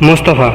মুস্তাফা,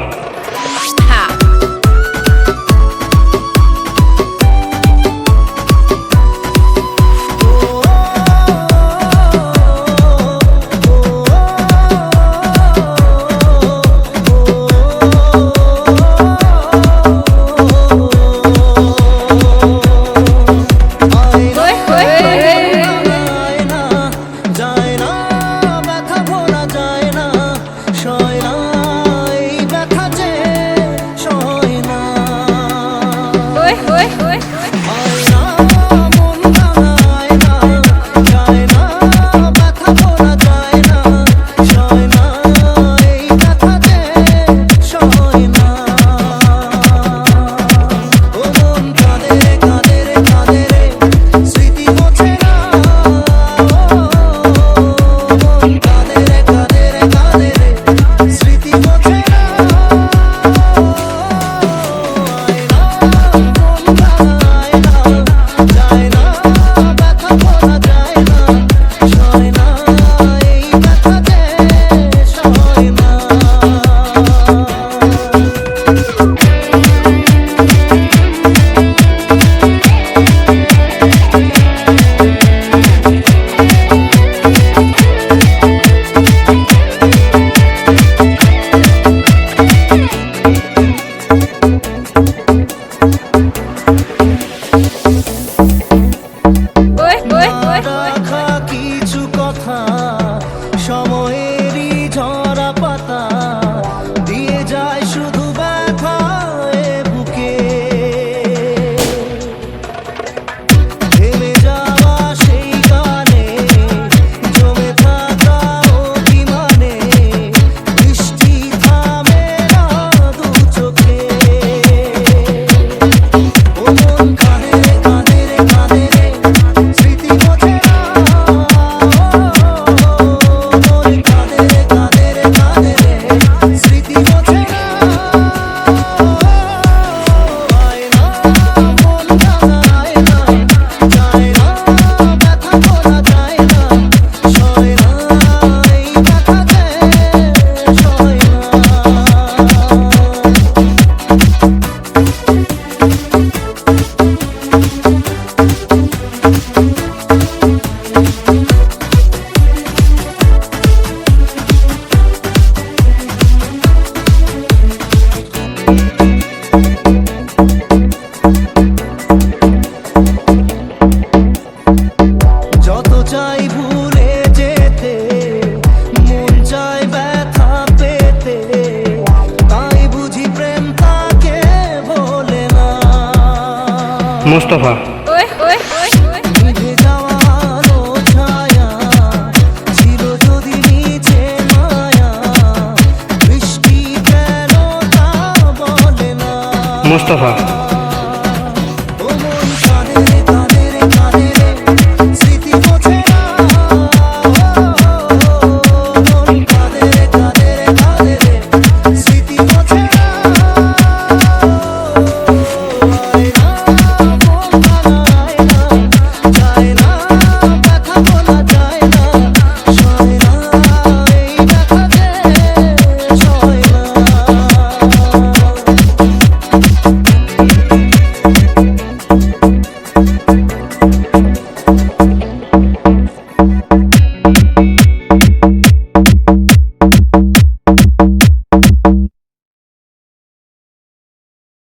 সময়েরই ঝরা পাতা দিয়ে যায় শুধু ব্যথা বুকে থেমে যাওয়া সেই গানে জমে থাকা অভিমানে বৃষ্টি থামে না দু চোখে ও মন কাঁদে রে কাঁদে রে কাঁদে রে স্মৃতি বোঝে না চাই ভুলে যেতে মন চাই ব্যথা পেতে তাই বুঝি প্রেম তাকে বলে না মুস্তাফা, বুঝে যাওয়া আলো ছায়া ছিল যদি নিচে মায়া বৃষ্টি কেন তা বলে না মুস্তাফা।